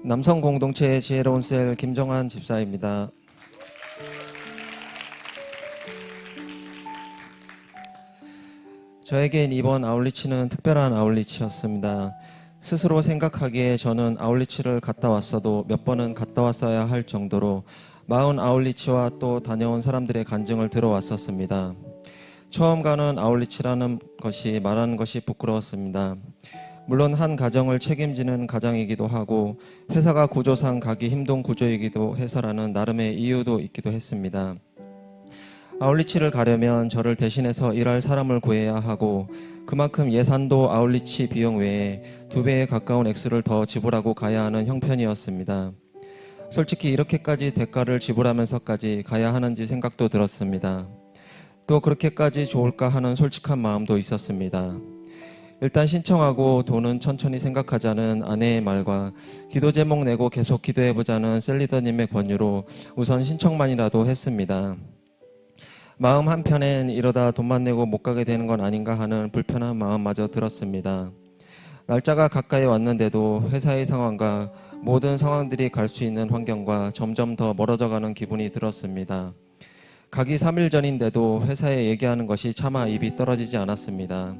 남성 공동체의 지혜로운 셀 김정환 집사입니다. 저에겐 이번 아울리치는 특별한 아울리치였습니다. 스스로 생각하기에 저는 아울리치를 갔다 왔어도 몇 번은 갔다 왔어야 할 정도로 40 아울리치와 또 다녀온 사람들의 간증을 들어왔었습니다. 처음 가는 아울리치라는 것이 말하는 것이 부끄러웠습니다. 물론 한 가정을 책임지는 가장이기도 하고 회사가 구조상 가기 힘든 구조이기도 해서라는 나름의 이유도 있기도 했습니다. 아울리치를 가려면 저를 대신해서 일할 사람을 구해야 하고 그만큼 예산도 아울리치 비용 외에 2배에 가까운 액수를 더 지불하고 가야 하는 형편이었습니다. 솔직히 이렇게까지 대가를 지불하면서까지 가야 하는지 생각도 들었습니다. 또 그렇게까지 좋을까 하는 솔직한 마음도 있었습니다. 일단 신청하고 돈은 천천히 생각하자는 아내의 말과 기도 제목 내고 계속 기도해보자는 셀리더님의 권유로 우선 신청만이라도 했습니다. 마음 한편엔 이러다 돈만 내고 못 가게 되는 건 아닌가 하는 불편한 마음마저 들었습니다. 날짜가 가까이 왔는데도 회사의 상황과 모든 상황들이 갈 수 있는 환경과 점점 더 멀어져가는 기분이 들었습니다. 가기 3일 전인데도 회사에 얘기하는 것이 차마 입이 떨어지지 않았습니다.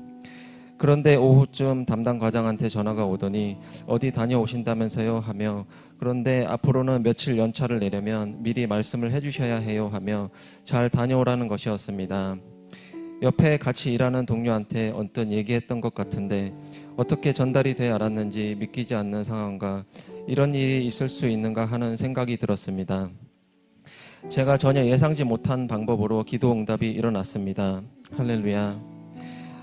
그런데 오후쯤 담당 과장한테 전화가 오더니 어디 다녀오신다면서요 하며 그런데 앞으로는 며칠 연차를 내려면 미리 말씀을 해주셔야 해요 하며 잘 다녀오라는 것이었습니다. 옆에 같이 일하는 동료한테 언뜻 얘기했던 것 같은데 어떻게 전달이 돼 알았는지 믿기지 않는 상황과 이런 일이 있을 수 있는가 하는 생각이 들었습니다. 제가 전혀 예상지 못한 방법으로 기도 응답이 일어났습니다. 할렐루야.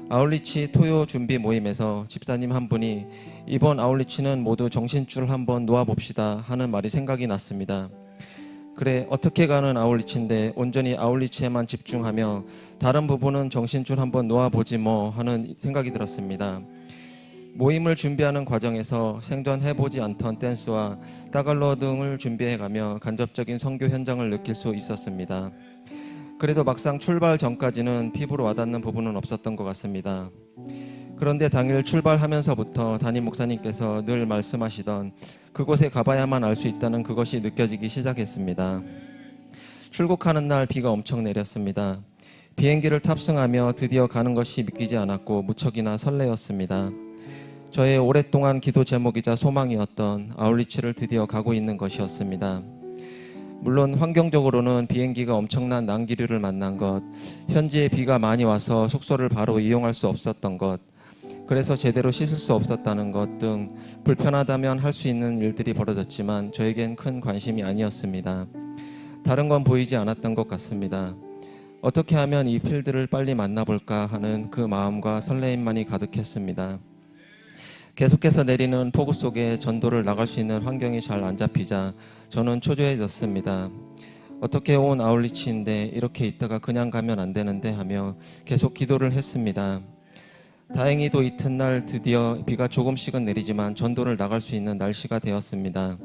아울리치 토요 준비 모임에서 집사님 한 분이 이번 아울리치는 모두 정신줄 한번 놓아봅시다 하는 말이 생각이 났습니다. 그래 어떻게 가는 아울리치인데 온전히 아울리치에만 집중하며 다른 부분은 정신줄 한번 놓아보지 뭐 하는 생각이 들었습니다. 모임을 준비하는 과정에서 생전해보지 않던 댄스와 따갈로 등을 준비해가며 간접적인 선교 현장을 느낄 수 있었습니다. 그래도 막상 출발 전까지는 피부로 와닿는 부분은 없었던 것 같습니다. 그런데 당일 출발하면서부터 담임 목사님께서 늘 말씀하시던 그곳에 가봐야만 알 수 있다는 그것이 느껴지기 시작했습니다. 출국하는 날 비가 엄청 내렸습니다. 비행기를 탑승하며 드디어 가는 것이 믿기지 않았고 무척이나 설레었습니다. 저의 오랫동안 기도 제목이자 소망이었던 아울리치를 드디어 가고 있는 것이었습니다. 물론 환경적으로는 비행기가 엄청난 난기류를 만난 것, 현지에 비가 많이 와서 숙소를 바로 이용할 수 없었던 것, 그래서 제대로 씻을 수 없었다는 것 등 불편하다면 할 수 있는 일들이 벌어졌지만 저에겐 큰 관심이 아니었습니다. 다른 건 보이지 않았던 것 같습니다. 어떻게 하면 이 필드를 빨리 만나볼까 하는 그 마음과 설레임만이 가득했습니다. 계속해서 내리는 폭우 속에 전도를 나갈 수 있는 환경이 잘 안 잡히자 저는 초조해졌습니다. 어떻게 온 아울리치인데 이렇게 있다가 그냥 가면 안 되는데 하며 계속 기도를 했습니다. 다행히도 이튿날 드디어 비가 조금씩은 내리지만 전도를 나갈 수 있는 날씨가 되었습니다.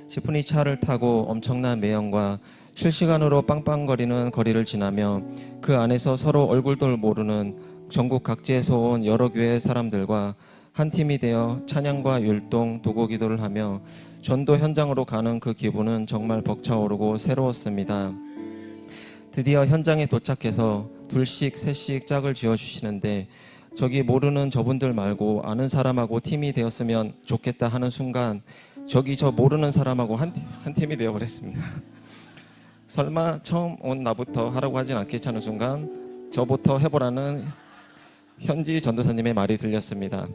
지프니 차를 타고 엄청난 매연과 실시간으로 빵빵거리는 거리를 지나며 그 안에서 서로 얼굴도 모르는 전국 각지에서 온 여러 교회 사람들과 한 팀이 되어 찬양과 율동, 도고기도를 하며 전도 현장으로 가는 그 기분은 정말 벅차오르고 새로웠습니다. 드디어 현장에 도착해서 둘씩 셋씩 짝을 지어주시는데 저기 모르는 저분들 말고 아는 사람하고 팀이 되었으면 좋겠다 하는 순간 저기 저 모르는 사람하고 한 팀이 되어버렸습니다. 설마 처음 온 나부터 하라고 하진 않겠지 하는 순간 저부터 해보라는 현지 전도사님의 말이 들렸습니다.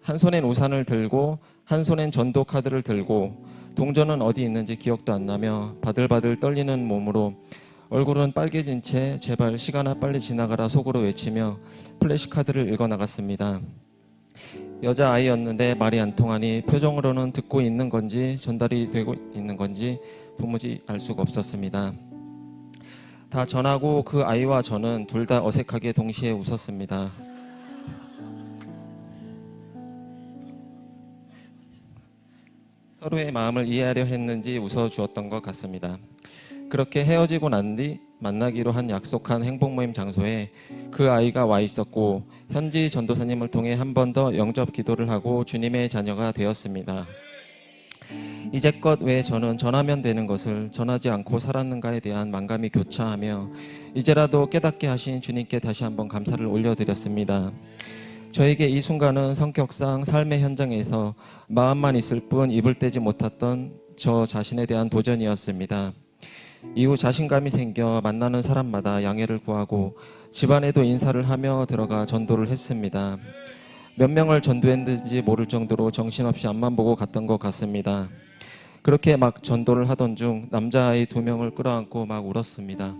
한 손엔 우산을 들고 한 손엔 전도 카드를 들고 동전은 어디 있는지 기억도 안 나며 바들바들 떨리는 몸으로 얼굴은 빨개진 채 제발 시간아 빨리 지나가라 속으로 외치며 플래시카드를 읽어나갔습니다. 여자아이였는데 말이 안 통하니 표정으로는 듣고 있는 건지 전달이 되고 있는 건지 도무지 알 수가 없었습니다. 다 전하고 그 아이와 저는 둘 다 어색하게 동시에 웃었습니다. 서로의 마음을 이해하려 했는지 웃어주었던 것 같습니다. 그렇게 헤어지고 난 뒤 만나기로 한 약속한 행복 모임 장소에 그 아이가 와 있었고 현지 전도사님을 통해 한 번 더 영접 기도를 하고 주님의 자녀가 되었습니다. 이제껏 왜 저는 전하면 되는 것을 전하지 않고 살았는가에 대한 만감이 교차하며 이제라도 깨닫게 하신 주님께 다시 한번 감사를 올려드렸습니다. 저에게 이 순간은 성격상 삶의 현장에서 마음만 있을 뿐 입을 떼지 못했던 저 자신에 대한 도전이었습니다. 이후 자신감이 생겨 만나는 사람마다 양해를 구하고 집안에도 인사를 하며 들어가 전도를 했습니다. 몇 명을 전도했는지 모를 정도로 정신없이 앞만 보고 갔던 것 같습니다. 그렇게 막 전도를 하던 중 남자아이 2명을 끌어안고 막 울었습니다.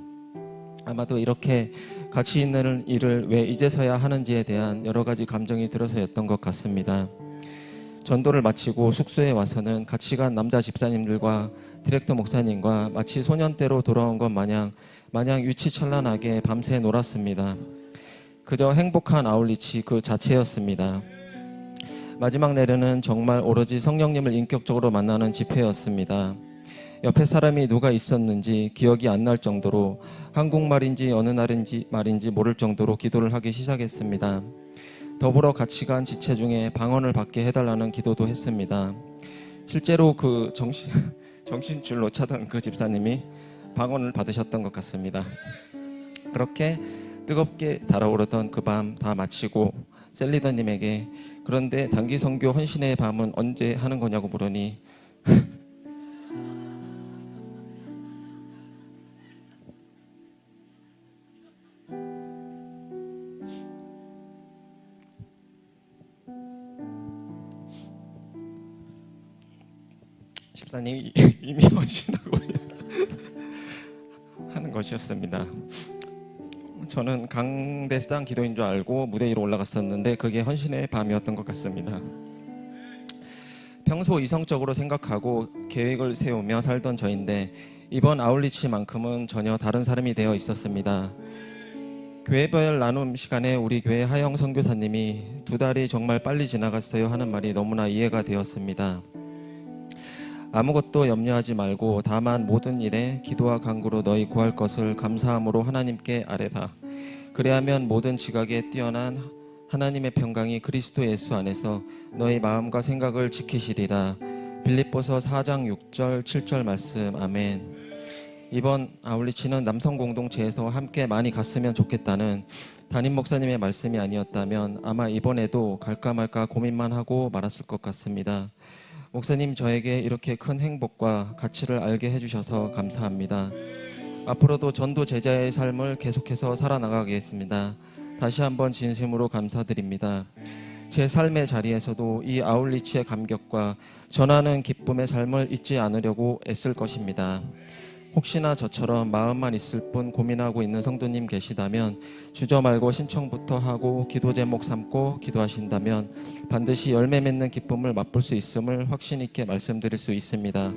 아마도 이렇게 가치 있는 일을 왜 이제서야 하는지에 대한 여러 가지 감정이 들어서였던 것 같습니다. 전도를 마치고 숙소에 와서는 같이 간 남자 집사님들과 디렉터 목사님과 마치 소년 때로 돌아온 것 마냥 유치찬란하게 밤새 놀았습니다. 그저 행복한 아울리치 그 자체였습니다. 마지막 내려는 정말 오로지 성령님을 인격적으로 만나는 집회였습니다. 옆에 사람이 누가 있었는지 기억이 안 날 정도로 한국말인지 어느 나라인지 말인지 모를 정도로 기도를 하기 시작했습니다. 더불어 같이 간 지체 중에 방언을 받게 해달라는 기도도 했습니다. 실제로 그 정신줄로 차던 그 집사님이 방언을 받으셨던 것 같습니다. 그렇게 뜨겁게 달아오르던 그 밤 다 마치고 셀리더님에게 그런데 단기 선교 헌신의 밤은 언제 하는 거냐고 물으니 집사님이 이미 헌신하고 하는 것이었습니다. 저는 강대상 기도인 줄 알고 무대 위로 올라갔었는데 그게 헌신의 밤이었던 것 같습니다. 평소 이성적으로 생각하고 계획을 세우며 살던 저인데 이번 아울리치만큼은 전혀 다른 사람이 되어 있었습니다. 교회별 나눔 시간에 우리 교회 하영 선교사님이 2달이 정말 빨리 지나갔어요 하는 말이 너무나 이해가 되었습니다. 아무것도 염려하지 말고 다만 모든 일에 기도와 간구로 너희 구할 것을 감사함으로 하나님께 아뢰라. 그래야면 모든 지각에 뛰어난 하나님의 평강이 그리스도 예수 안에서 너희 마음과 생각을 지키시리라. 빌립보서 4장 6절 7절 말씀. 아멘. 이번 아울리치는 남성 공동체에서 함께 많이 갔으면 좋겠다는 담임 목사님의 말씀이 아니었다면 아마 이번에도 갈까 말까 고민만 하고 말았을 것 같습니다. 목사님, 저에게 이렇게 큰 행복과 가치를 알게 해주셔서 감사합니다. 앞으로도 전도 제자의 삶을 계속해서 살아나가겠습니다. 다시 한번 진심으로 감사드립니다. 제 삶의 자리에서도 이 아울리치의 감격과 전하는 기쁨의 삶을 잊지 않으려고 애쓸 것입니다. 혹시나 저처럼 마음만 있을 뿐 고민하고 있는 성도님 계시다면 주저 말고 신청부터 하고 기도 제목 삼고 기도하신다면 반드시 열매 맺는 기쁨을 맛볼 수 있음을 확신 있게 말씀드릴 수 있습니다.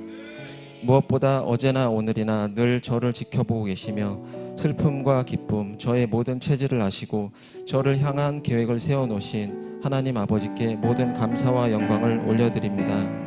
무엇보다 어제나 오늘이나 늘 저를 지켜보고 계시며 슬픔과 기쁨, 저의 모든 체질을 아시고 저를 향한 계획을 세워놓으신 하나님 아버지께 모든 감사와 영광을 올려드립니다.